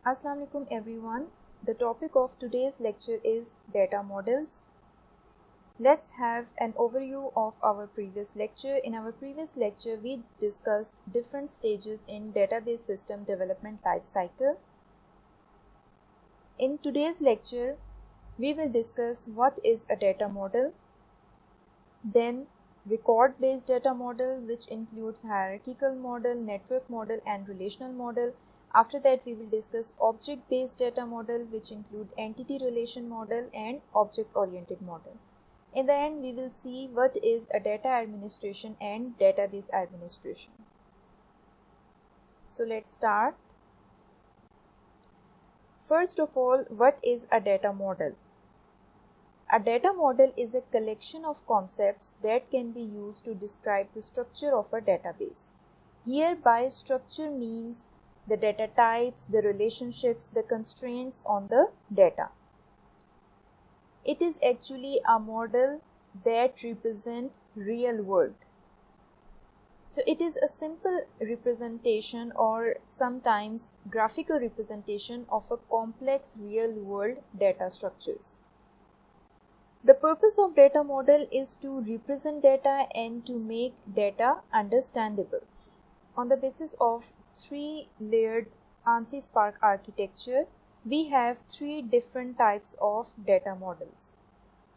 Assalamu alaikum everyone. The topic of today's lecture is data models. Let's have an overview of our previous lecture. In our previous lecture, we discussed different stages in database system development life cycle. In today's lecture, we will discuss what is a data model, then record-based data model, which includes hierarchical model, network model, and relational model. After that, we will discuss object-based data model, which include entity relation model and object-oriented model. In the end, we will see what is a data administration and database administration. So let's start. First of all, what is a data model? A data model is a collection of concepts that can be used to describe the structure of a database. Here, by structure means the data types, the relationships, the constraints on the data. It is actually a model that represents real world. So it is a simple representation or sometimes graphical representation of a complex real world data structures. The purpose of data model is to represent data and to make data understandable. On the basis of three-layered ANSI Spark architecture, we have three different types of data models.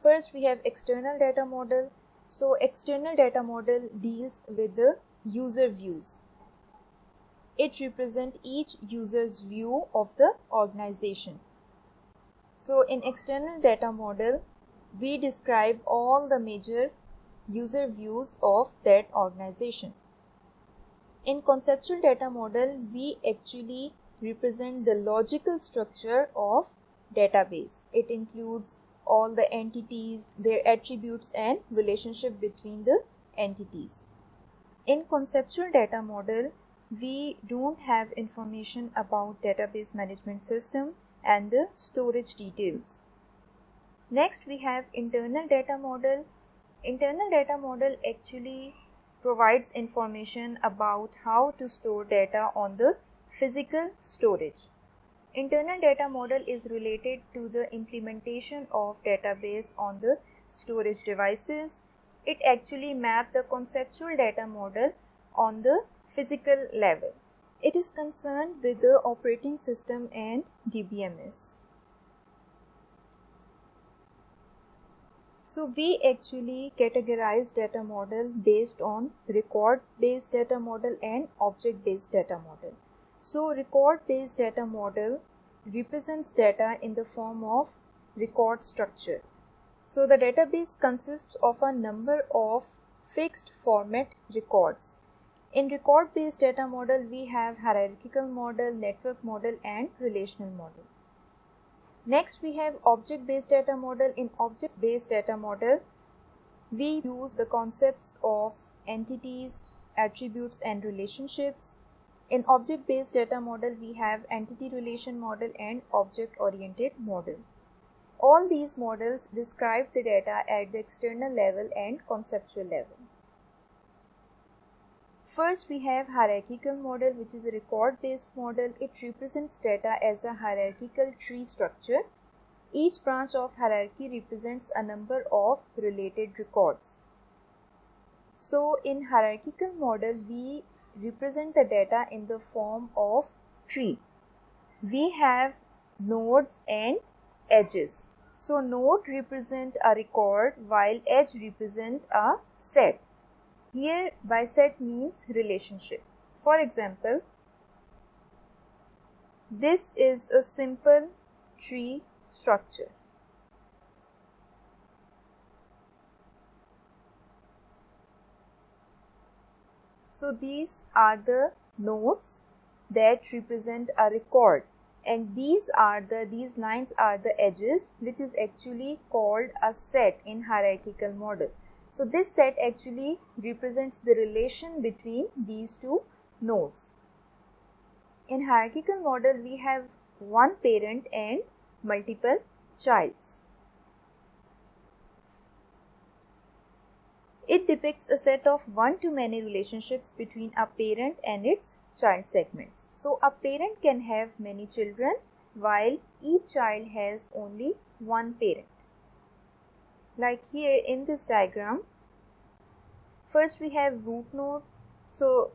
First, we have external data model. So, external data model deals with the user views. It represents each user's view of the organization. So, in external data model, we describe all the major user views of that organization. In conceptual data model, we actually represent the logical structure of database. It includes all the entities, their attributes and relationship between the entities. In conceptual data model, we don't have information about database management system and the storage details. Next, we have internal data model. Internal data model actually provides information about how to store data on the physical storage. Internal data model is related to the implementation of database on the storage devices. It actually maps the conceptual data model on the physical level. It is concerned with the operating system and DBMS. So we actually categorize data model based on record-based data model and object-based data model. So record-based data model represents data in the form of record structure. So the database consists of a number of fixed format records. In record-based data model, we have hierarchical model, network model, and relational model. Next, we have object-based data model. In object-based data model, we use the concepts of entities, attributes, and relationships. In object-based data model, we have entity relation model and object-oriented model. All these models describe the data at the external level and conceptual level. First, we have hierarchical model, which is a record-based model. It represents data as a hierarchical tree structure. Each branch of hierarchy represents a number of related records. So, in hierarchical model, we represent the data in the form of tree. We have nodes and edges. So, node represents a record while edge represents a set. Here, by set means relationship. For example, this is a simple tree structure. So these are the nodes that represent a record, and these lines are the edges, which is actually called a set in hierarchical model. So this set actually represents the relation between these two nodes. In hierarchical model, we have one parent and multiple childs. It depicts a set of one-to-many relationships between a parent and its child segments. So a parent can have many children while each child has only one parent. Like here in this diagram, first we have root node. So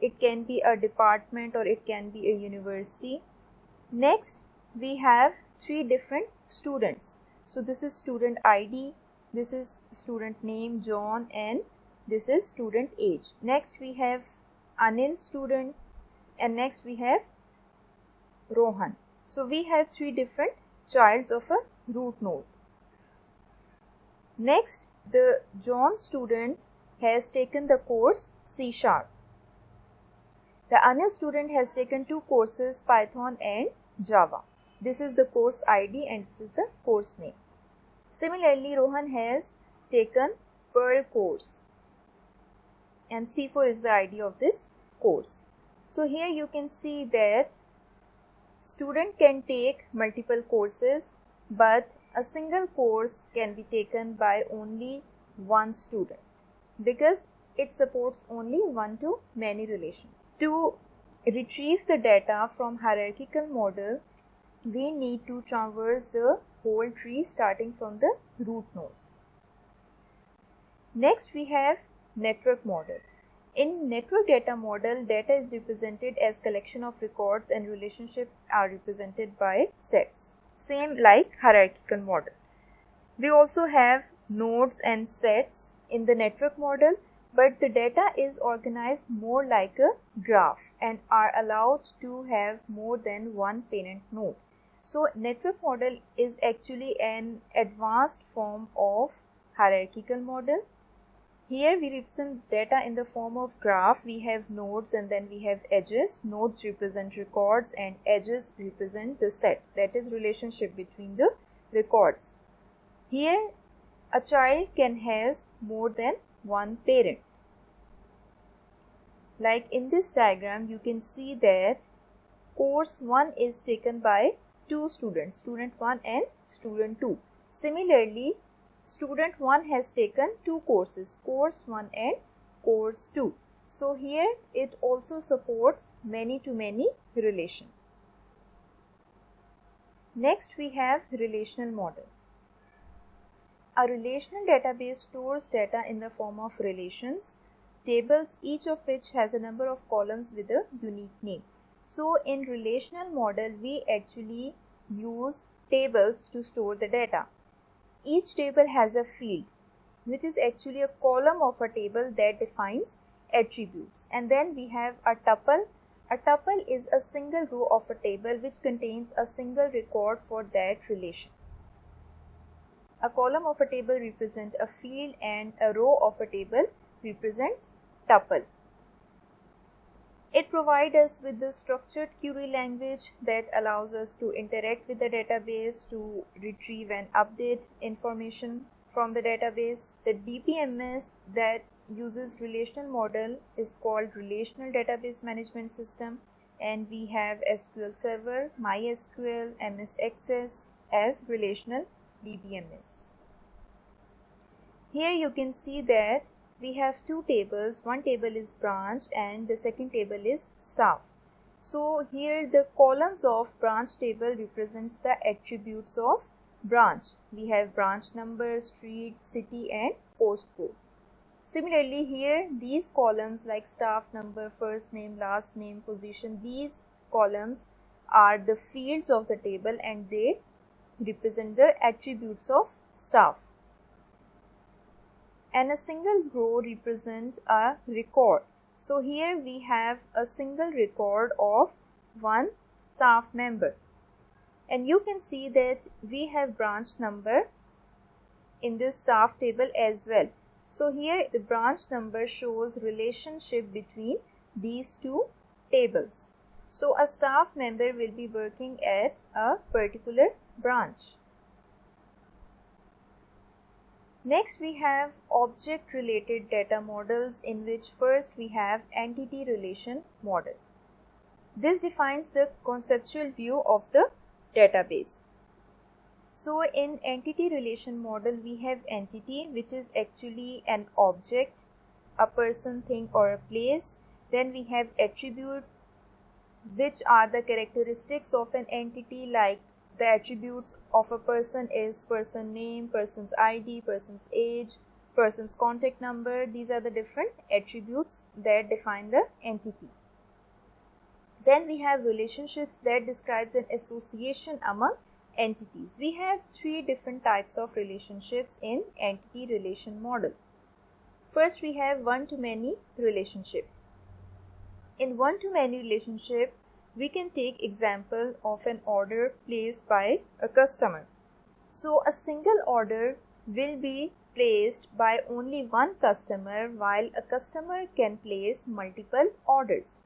it can be a department or it can be a university. Next we have three different students. So this is student ID, this is student name John, and this is student age. Next we have Anil student, and next we have Rohan. So we have three different childs of a root node. Next, the John student has taken the course C#. The Anil student has taken two courses, Python and Java. This is the course ID and this is the course name. Similarly, Rohan has taken Perl course and C4 is the ID of this course. So here you can see that student can take multiple courses, but a single course can be taken by only one student because it supports only one-to-many relation. To retrieve the data from hierarchical model, we need to traverse the whole tree starting from the root node. Next we have network model. In network data model, data is represented as collection of records and relationships are represented by sets. Same like hierarchical model. We also have nodes and sets in the network model, but the data is organized more like a graph and are allowed to have more than one parent node. So network model is actually an advanced form of hierarchical model. Here we represent data in the form of graph. We have nodes and then we have edges. Nodes represent records and edges represent the set, that is relationship between the records. Here a child can has more than one parent. Like in this diagram, you can see that course 1 is taken by two students, student 1 and student 2. Similarly, student 1 has taken two courses, course 1 and course 2. So here it also supports many-to-many relation. Next we have relational model. A relational database stores data in the form of relations, tables, each of which has a number of columns with a unique name. So in relational model, we actually use tables to store the data. Each table has a field, which is actually a column of a table that defines attributes. And then we have a tuple. A tuple is a single row of a table which contains a single record for that relation. A column of a table represents a field and a row of a table represents tuple. It provides us with the structured query language that allows us to interact with the database, to retrieve and update information from the database. The DBMS that uses relational model is called Relational Database Management System, and we have SQL Server, MySQL, MS Access as relational DBMS. Here you can see that we have two tables. One table is branch and the second table is staff. So here the columns of branch table represents the attributes of branch. We have branch number, street, city and postcode. Similarly here these columns like staff number, first name, last name, position, these columns are the fields of the table and they represent the attributes of staff. And a single row represents a record. So here we have a single record of one staff member. And you can see that we have branch number in this staff table as well. So here the branch number shows relationship between these two tables. So a staff member will be working at a particular branch. Next we have object related data models, in which first we have entity relation model. This defines the conceptual view of the database. So in entity relation model, we have entity, which is actually an object, a person, thing or a place. Then we have attribute, which are the characteristics of an entity, like the attributes of a person is person name, person's ID, person's age, person's contact number. These are the different attributes that define the entity. Then we have relationships, that describes an association among entities. We have three different types of relationships in entity relation model. First, we have one-to-many relationship. In one-to-many relationship, we can take example of an order placed by a customer. So a single order will be placed by only one customer, while a customer can place multiple orders.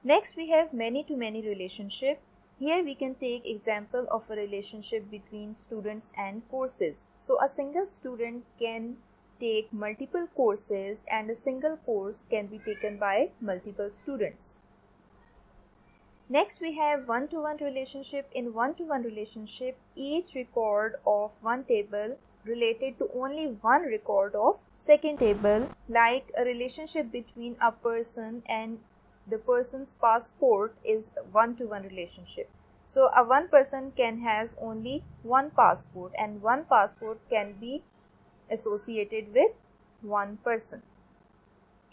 Next, we have many-to-many relationship. Here we can take example of a relationship between students and courses. So a single student can take multiple courses, and a single course can be taken by multiple students. Next, we have one-to-one relationship. In one-to-one relationship, each record of one table related to only one record of second table, like a relationship between a person and the person's passport is one-to-one relationship. So a one person can has only one passport, and one passport can be associated with one person.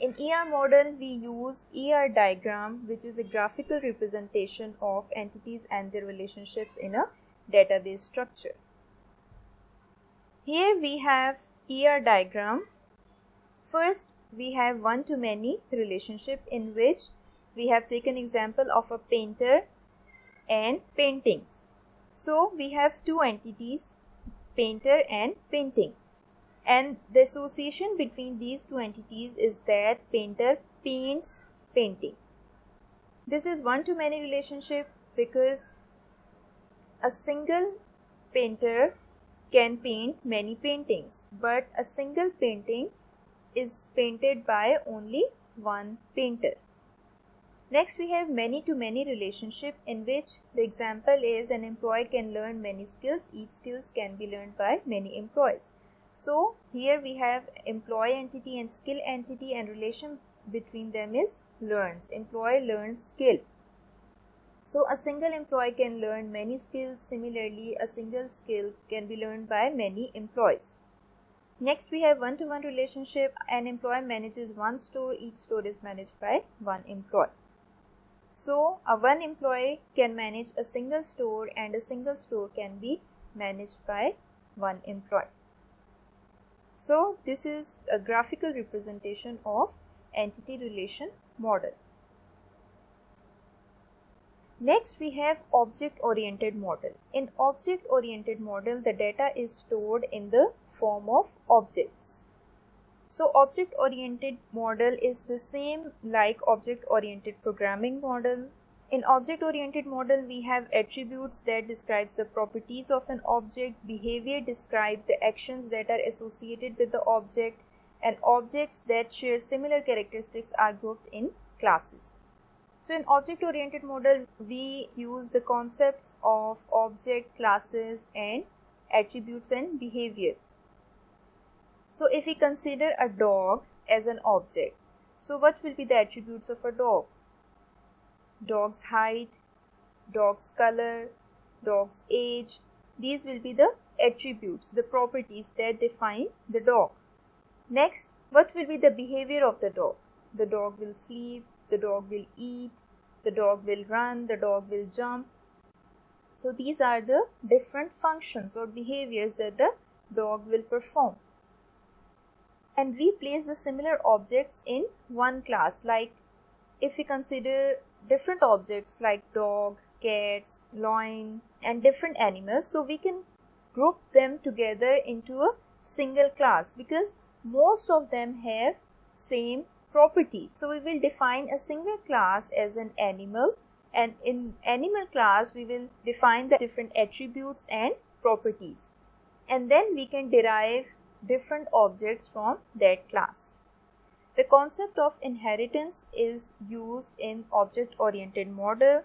In ER model, we use ER diagram, which is a graphical representation of entities and their relationships in a database structure. Here we have ER diagram. First, we have one-to-many relationship, in which we have taken example of a painter and paintings. So we have two entities, painter and painting. And the association between these two entities is that painter paints painting. This is one-to-many relationship because a single painter can paint many paintings, but a single painting is painted by only one painter. Next, we have many-to-many relationship, in which the example is an employee can learn many skills. Each skills can be learned by many employees. So here we have employee entity and skill entity, and relation between them is learns. Employee learns skill. So a single employee can learn many skills. Similarly, a single skill can be learned by many employees. Next, we have one-to-one relationship. An employee manages one store. Each store is managed by one employee. So a one employee can manage a single store, and a single store can be managed by one employee. So this is a graphical representation of entity relation model. Next, we have object-oriented model. In object-oriented model, the data is stored in the form of objects. So object-oriented model is the same like object-oriented programming model. In object-oriented model, we have attributes that describes the properties of an object, behavior describe the actions that are associated with the object, and objects that share similar characteristics are grouped in classes. So in object-oriented model, we use the concepts of object, classes, and attributes and behavior. So if we consider a dog as an object, so what will be the attributes of a dog? Dog's height, dog's color, dog's age. These will be the attributes, the properties that define the dog. Next, what will be the behavior of the dog? The dog will sleep, the dog will eat, the dog will run, the dog will jump. So these are the different functions or behaviors that the dog will perform. And we place the similar objects in one class. Like if we consider different objects like dog, cats, lion, and different animals, so we can group them together into a single class because most of them have same properties. So we will define a single class as an animal, and in animal class we will define the different attributes and properties, and then we can derive different objects from that class. The concept of inheritance is used in object-oriented model.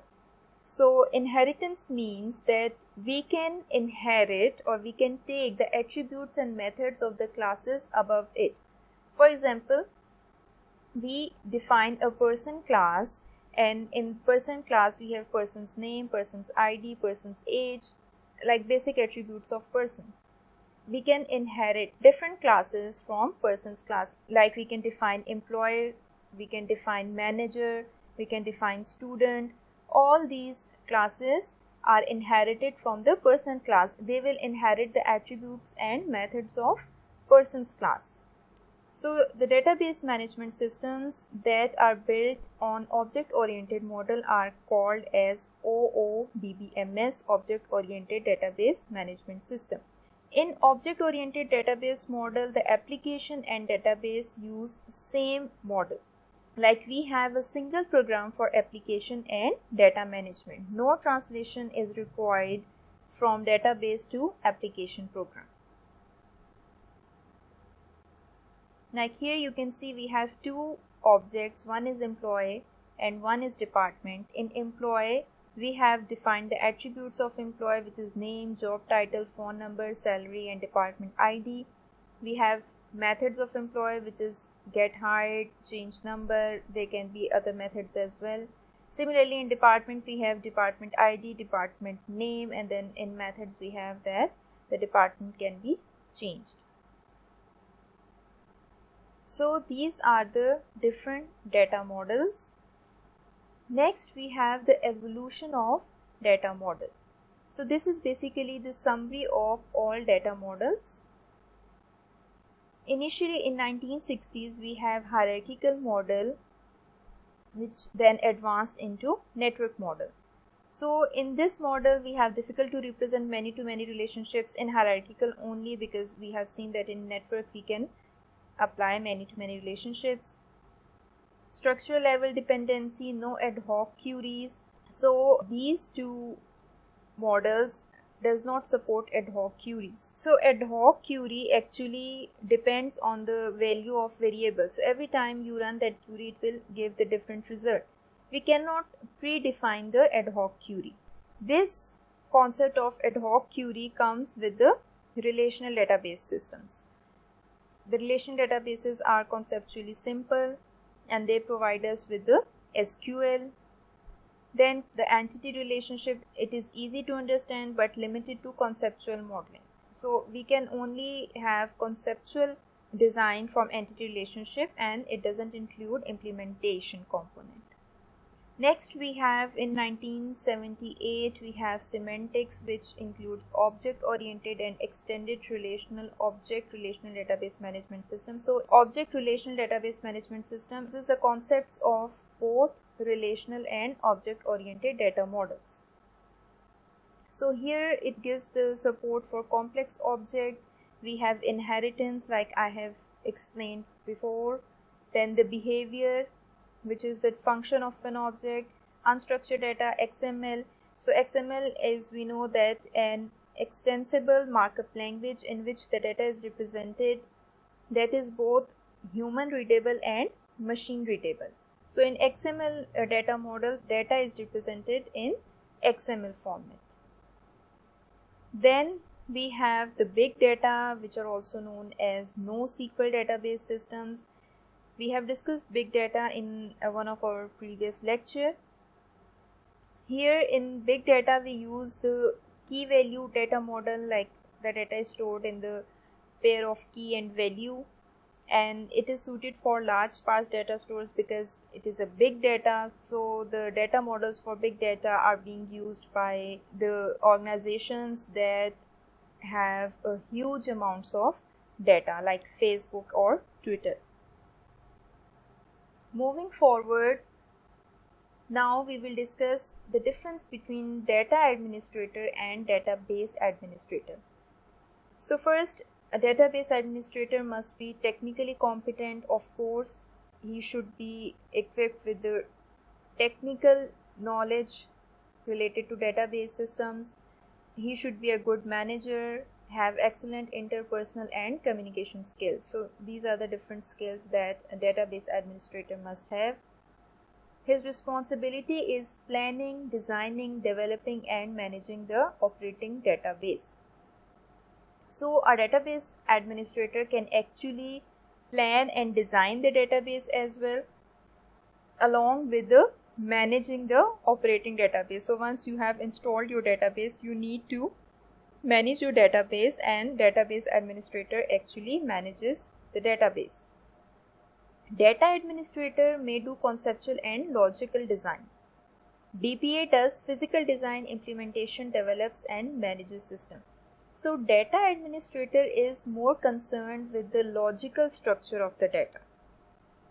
So inheritance means that we can inherit or we can take the attributes and methods of the classes above it. For example, we define a person class, and in person class we have person's name, person's ID, person's age, like basic attributes of person. We can inherit different classes from person's class, like we can define employee, we can define manager, we can define student. All these classes are inherited from the person class. They will inherit the attributes and methods of person's class. So the database management systems that are built on object-oriented model are called as OODBMS, Object-Oriented Database Management System. In object-oriented database model, the application and database use same model. Like we have a single program for application and data management. No translation is required from database to application program. Like here you can see we have two objects, one is employee and one is department. In employee, we have defined the attributes of employee, which is name, job title, phone number, salary, and department ID. We have methods of employee, which is get hired, change number. There can be other methods as well. Similarly, in department, we have department ID, department name, and then in methods we have that the department can be changed. So these are the different data models. Next, we have the evolution of data model. So this is basically the summary of all data models. Initially in 1960s, we have hierarchical model, which then advanced into network model. So in this model, we have difficult to represent many-to-many relationships in hierarchical only, because we have seen that in network we can apply many-to-many relationships. Structural level dependency, no ad hoc queries. So these two models does not support ad hoc queries. So ad hoc query actually depends on the value of variable. So every time you run that query, it will give the different result. We cannot predefine the ad hoc query. This concept of ad hoc query comes with the relational database systems. The relational databases are conceptually simple and they provide us with the SQL. Then the entity relationship, it is easy to understand but limited to conceptual modeling. So we can only have conceptual design from entity relationship and it doesn't include implementation component. Next we have in 1978 we have semantics, which includes object-oriented and extended relational relational database management system. So object relational database management systems is the concepts of both relational and object-oriented data models. So here it gives the support for complex object. We have inheritance, like I have explained before. Then the behavior, which is the function of an object. Unstructured data, XML. So XML is, we know that, an extensible markup language in which the data is represented, that is both human readable and machine readable. So in XML data models, data is represented in XML format. Then we have the big data, which are also known as NoSQL database systems. We have discussed big data in one of our previous lecture. Here in big data, we use the key value data model, like the data is stored in the pair of key and value, and it is suited for large sparse data stores because it is a big data. So the data models for big data are being used by the organizations that have a huge amounts of data, like Facebook or Twitter. Moving forward, now we will discuss the difference between data administrator and database administrator. So first, a database administrator must be technically competent. Of course, he should be equipped with the technical knowledge related to database systems. He should be a good manager, have excellent interpersonal and communication skills. So these are the different skills that a database administrator must have. His responsibility is planning, designing, developing and managing the operating database. So a database administrator can actually plan and design the database as well, along with the managing the operating database. So once you have installed your database, you need to manage your database, and database administrator actually manages the database. Data administrator may do conceptual and logical design. DPA does physical design, implementation, develops and manages system. So data administrator is more concerned with the logical structure of the data,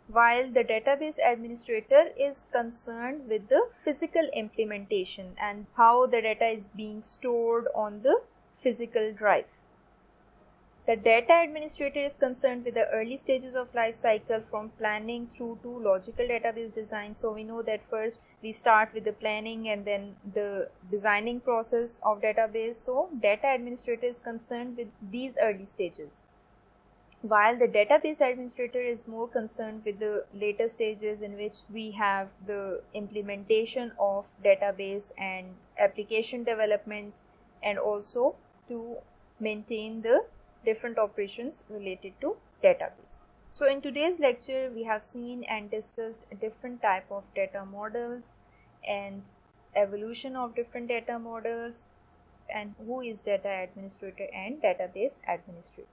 while the database administrator is concerned with the physical implementation and how the data is being stored on the physical drive. The data administrator is concerned with the early stages of life cycle, from planning through to logical database design. So we know that first we start with the planning and then the designing process of database. So data administrator is concerned with these early stages, while the database administrator is more concerned with the later stages, in which we have the implementation of database and application development, and also to maintain the different operations related to database. So in today's lecture, we have seen and discussed different type of data models and evolution of different data models, and who is data administrator and database administrator.